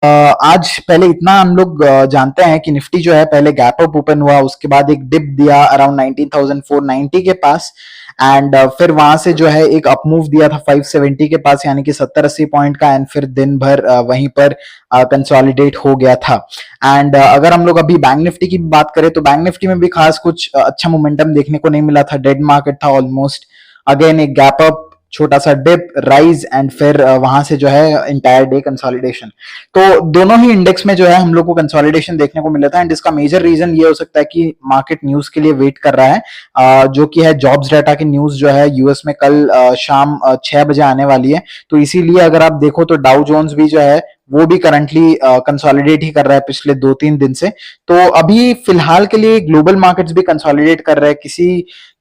आज पहले इतना हम लोग जानते हैं कि निफ्टी जो है पहले गैप अप ओपन हुआ, उसके बाद एक डिप दिया अराउंड 19,490 के पास एंड फिर वहां से जो है एक अप मूव दिया था 570 के पास, यानी कि 70-80 पॉइंट का, एंड फिर दिन भर वहीं पर कंसोलिडेट हो गया था। एंड अगर हम लोग अभी बैंक निफ्टी की बात करें तो बैंक निफ्टी में भी खास कुछ अच्छा मोमेंटम देखने को नहीं मिला था, डेड मार्केट था ऑलमोस्ट। अगेन एक गैप अप, छोटा सा डिप, राइज एंड फिर वहां से जो है इंटायर डे कंसोलिडेशन। तो दोनों ही इंडेक्स में जो है हम लोग को कंसोलिडेशन देखने को मिला था एंड इसका मेजर रीजन ये हो सकता है कि मार्केट न्यूज के लिए वेट कर रहा है, जो कि है जॉब्स डाटा की न्यूज जो है यूएस में कल शाम 6 बजे आने वाली है। तो इसीलिए अगर आप देखो तो डाउ जोन्स भी जो है वो भी करंटली कंसोलिडेट ही कर रहा है पिछले 2-3 दिन से। तो अभी फिलहाल के लिए ग्लोबल मार्केट्स भी कंसोलिडेट कर रहे हैं,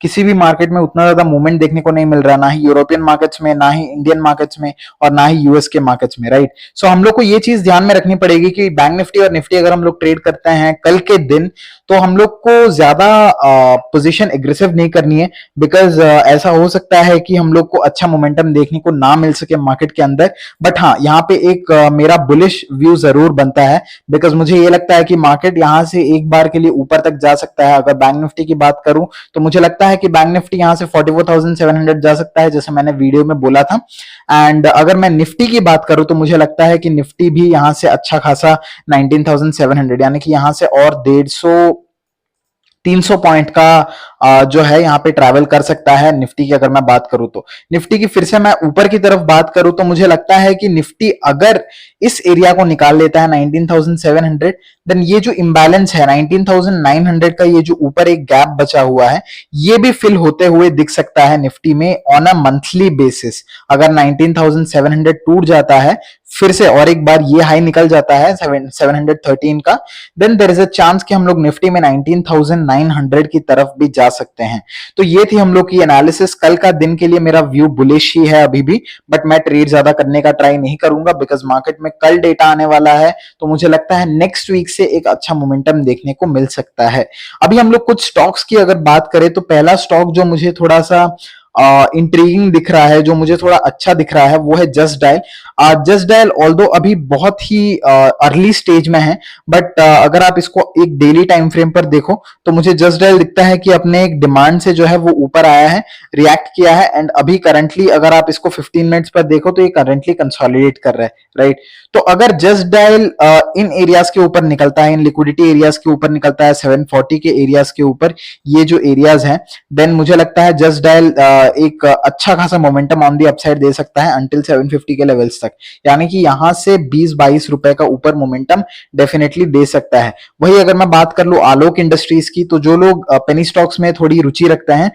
किसी भी मार्केट में उतना ज्यादा मूवमेंट देखने को नहीं मिल रहा, ना ही यूरोपियन मार्केट्स में, ना ही इंडियन मार्केट्स में, और ना ही यूएस के मार्केट्स में, राइट। सो हम लोग को ये चीज ध्यान में रखनी पड़ेगी कि बैंक निफ्टी और निफ्टी अगर हम लोग ट्रेड करते हैं कल के दिन, तो हम लोग को ज्यादा पोजीशन एग्रेसिव नहीं करनी है, बिकॉज ऐसा हो सकता है कि हम लोग को अच्छा मोमेंटम देखने को ना मिल सके मार्केट के अंदर। बट हाँ, यहाँ पे एक मेरा बुलिश व्यू जरूर बनता है, बिकॉज मुझे ये लगता है कि मार्केट यहाँ से एक बार के लिए ऊपर तक जा सकता है। अगर बैंक निफ्टी की बात करूं तो मुझे लगता है कि बैंक निफ्टी यहाँ से 44,700 जा सकता है, जैसे मैंने वीडियो में बोला था। एंड अगर मैं निफ्टी की बात करूं तो मुझे लगता है कि निफ्टी भी यहाँ से अच्छा खासा 19,700, यानी कि यहाँ से और 150-300 पॉइंट का जो है यहाँ पे ट्रैवल कर सकता है निफ्टी की। अगर मैं बात करूं तो निफ्टी की फिर से मैं ऊपर की तरफ बात करूं तो मुझे लगता है कि निफ्टी अगर इस एरिया को निकाल लेता है 19,700, देन ये जो इम्बैलेंस है 19,900 का, ये जो ऊपर एक गैप बचा हुआ है, ये भी फिल होते हुए दिख सकता है निफ्टी में ऑन अ मंथली बेसिस। अगर 19,700 टूट जाता है फिर से और एक बार ये हाई निकल जाता है 713 का, then there is a chance कि हम लोग निफ्टी में 19,900 की तरफ भी जा सकते हैं। तो ये थी हम लोग की एनालिसिस। कल का दिन के लिए मेरा व्यू बुलिश ही है अभी भी, बट मैं ट्रेड ज्यादा करने का ट्राई नहीं करूंगा, बिकॉज मार्केट में कल डेटा आने वाला है, तो मुझे लगता है नेक्स्ट वीक से एक अच्छा मोमेंटम देखने को मिल सकता है। अभी हम लोग कुछ स्टॉक्स की अगर बात करें तो पहला स्टॉक जो मुझे थोड़ा सा इंट्रीगिंग दिख रहा है, जो मुझे थोड़ा अच्छा दिख रहा है, वो है just dial. Just dial although अभी बहुत ही अर्ली स्टेज में है, बट अगर आप इसको एक डेली टाइम फ्रेम पर देखो तो मुझे जस्ट डायल दिखता है कि अपने एक डिमांड से जो है वो ऊपर आया है, रिएक्ट किया है, एंड अभी करंटली अगर आप इसको 15 मिनट्स पर देखो तो ये करंटली कंसोलिडेट कर रहा है, राइट। तो अगर जस्ट डायल इन एरियाज के ऊपर निकलता है, इन लिक्विडिटी एरियाज के ऊपर निकलता है, 740 के एरियाज के ऊपर, ये जो एरियाज हैं, देन मुझे लगता है जस्ट डायल एक अच्छा खासा मोमेंटम ऑन दी अपसाइड दे सकता है अंटिल 750 के लेवल्स तक, यानी कि यहां से 20-22 रुपए का ऊपर मोमेंटम डेफिनेटली दे सकता है। वही अगर मैं बात कर लूं आलोक इंडस्ट्रीज की, तो जो लोग पेनी स्टॉक्स में थोड़ी रुचि रखते हैं,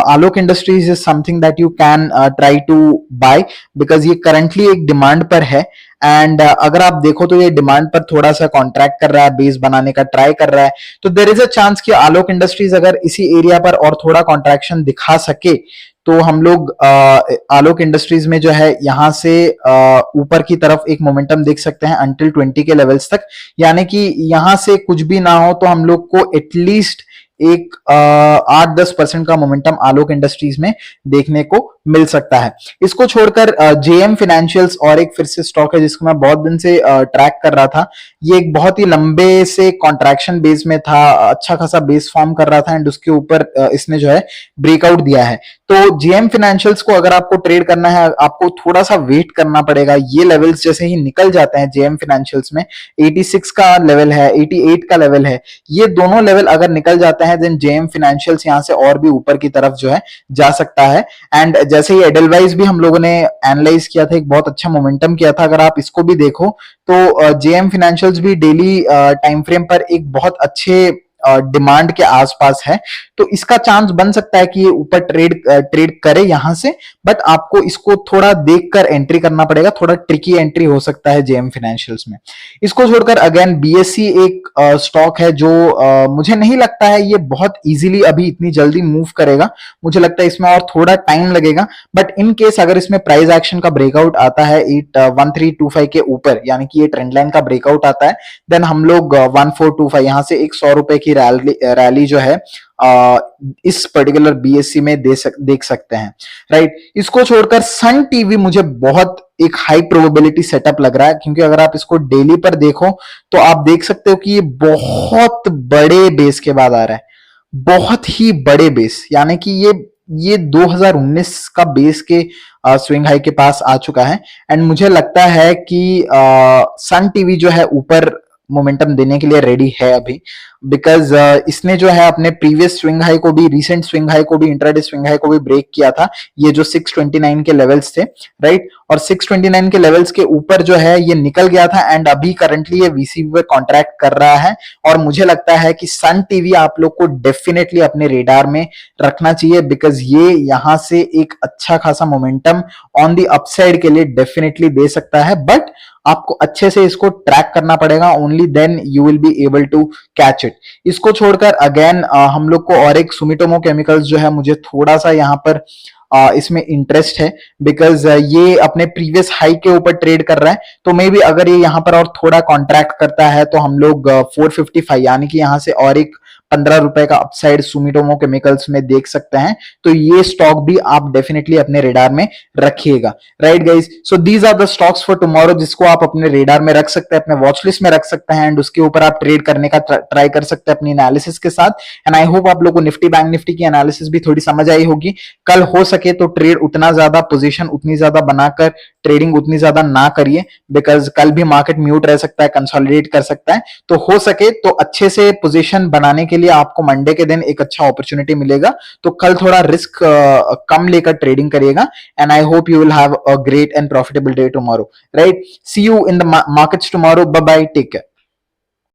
Alok Industries is something that you can try to buy, because ये करंटली एक डिमांड पर है, एंड अगर आप देखो तो ये डिमांड पर थोड़ा सा कॉन्ट्रैक्ट कर रहा है, बेस बनाने का ट्राई कर रहा है। तो देयर इज अ चांस कि आलोक इंडस्ट्रीज अगर इसी एरिया पर और थोड़ा कॉन्ट्रैक्शन दिखा सके, तो हम लोग आलोक इंडस्ट्रीज में जो है यहां से ऊपर की तरफ एक मोमेंटम देख सकते हैं अंटिल 20 के लेवल्स तक, यानी कि यहां से कुछ भी ना हो तो हम लोग को एटलीस्ट एक 8-10% का मोमेंटम आलोक इंडस्ट्रीज में देखने को मिल सकता है। इसको छोड़कर जेएम फाइनेंशियल्स और एक फिर से स्टॉक है जिसको मैं बहुत दिन से ट्रैक कर रहा था। ये एक बहुत ही लंबे से कॉन्ट्रैक्शन बेस में था, अच्छा खासा बेस फॉर्म कर रहा था, एंड उसके ऊपर इसने जो है ब्रेकआउट दिया है। तो जेएम फाइनेंशियल्स को अगर आपको ट्रेड करना है, आपको थोड़ा सा वेट करना पड़ेगा। ये लेवल्स जैसे ही निकल जाते हैं जेएम फाइनेंशियल्स में, 86 का लेवल है, 88 का लेवल है, ये दोनों लेवल अगर निकल जाते हैं, देन जेएम फाइनेंशियल्स यहां से और भी ऊपर की तरफ जो है जा सकता है। एंड जैसे ही एडलवाइज भी हम लोगों ने एनालाइज किया था, एक बहुत अच्छा मोमेंटम किया था। अगर आप इसको भी देखो तो जेएम फाइनेंशियल्स भी डेली टाइम फ्रेम पर एक बहुत अच्छे डिमांड के आसपास है, तो इसका चांस बन सकता है कि ये ऊपर ट्रेड करे यहां से, बट आपको इसको थोड़ा देखकर एंट्री करना पड़ेगा, थोड़ा ट्रिकी एंट्री हो सकता है जेएम फाइनेंशियल्स में। इसको छोड़कर अगेन बीएससी एक स्टॉक है जो मुझे नहीं लगता है ये बहुत इजीली अभी इतनी जल्दी मूव करेगा, मुझे लगता है इसमें और थोड़ा टाइम लगेगा। बट इन केस अगर इसमें प्राइस एक्शन का ब्रेकआउट आता है 81325 के ऊपर, यानी कि ये ट्रेंड लाइन का ब्रेकआउट आता है, देन हम लोग 1425 यहां से एक 100 रुपए की की रैली जो है इस पर्टिकुलर बीएससी में देख सकते हैं, राइट। इसको छोड़कर सन टीवी मुझे बहुत एक हाई प्रोबेबिलिटी सेटअप लग रहा है, क्योंकि अगर आप इसको डेली पर देखो तो आप देख सकते हो कि ये बहुत बड़े बेस के बाद आ रहा है, बहुत ही बड़े बेस, यानी कि ये 2019 का बेस के स्विंग हाई के पास आ चुका है। एंड मुझे लगता है कि सन टीवी जो है ऊपर मोमेंटम देने के लिए रेडी है अभी, बिकॉज इसने जो है अपने प्रीवियस स्विंग हाई को भी, रिसेंट स्विंग हाई को भी, इंट्राडे स्विंग हाई को भी ब्रेक किया था, ये जो 629 के लेवल्स थे, राइट। और 629 के लेवल्स के ऊपर जो है ये निकल गया था एंड अभी करंटली ये वीसीबी पे कॉन्ट्रैक्ट कर रहा है। और मुझे लगता है कि सन टीवी आप लोग को डेफिनेटली अपने रेडार में रखना चाहिए, बिकॉज ये यहां से एक अच्छा खासा मोमेंटम ऑन दी अपसाइड के लिए डेफिनेटली दे सकता है, बट आपको अच्छे से इसको ट्रैक करना पड़ेगा, only then you will be able to catch it. इसको छोड़कर अगेन हम लोग को और एक सुमिटोमो केमिकल्स जो है, मुझे थोड़ा सा यहाँ पर इसमें इंटरेस्ट है, बिकॉज ये अपने प्रीवियस हाई के ऊपर ट्रेड कर रहा है, तो मे बी अगर ये यहाँ पर और थोड़ा कॉन्ट्रैक्ट करता है तो हम लोग 455 यानी कि यहाँ से और एक 15 रुपए का अपसाइड सुमिटोमो केमिकल्स में देख सकते हैं। तो ये स्टॉक भी आप डेफिनेटली अपने रेडार में रखिएगा, right guys. So these are the stocks for tomorrow जिसको आप अपने रेडार में रख सकते हैं, अपने वॉच लिस्ट में रख सकते हैं, एंड उसके ऊपर आप ट्रेड करने का ट्राई कर सकते हैं अपनी एनालिसिस के साथ। एंड आई होप आप लोग को निफ्टी बैंक निफ्टी की एनालिसिस भी थोड़ी समझ आई होगी। कल हो सके तो ट्रेड उतना ज्यादा, पोजीशन उतनी ज्यादा बनाकर ट्रेडिंग उतनी ज्यादा ना करिए, बिकॉज कल भी मार्केट म्यूट रह सकता है, कंसोलिडेट कर सकता है। तो हो सके तो अच्छे से पोजीशन बनाने के लिए आपको मंडे के दिन एक अच्छा अपॉर्चुनिटी मिलेगा, तो कल थोड़ा रिस्क कम लेकर ट्रेडिंग करिएगा। And I hope you will have a great and profitable day tomorrow, right. See you in the markets tomorrow, bye bye, take care.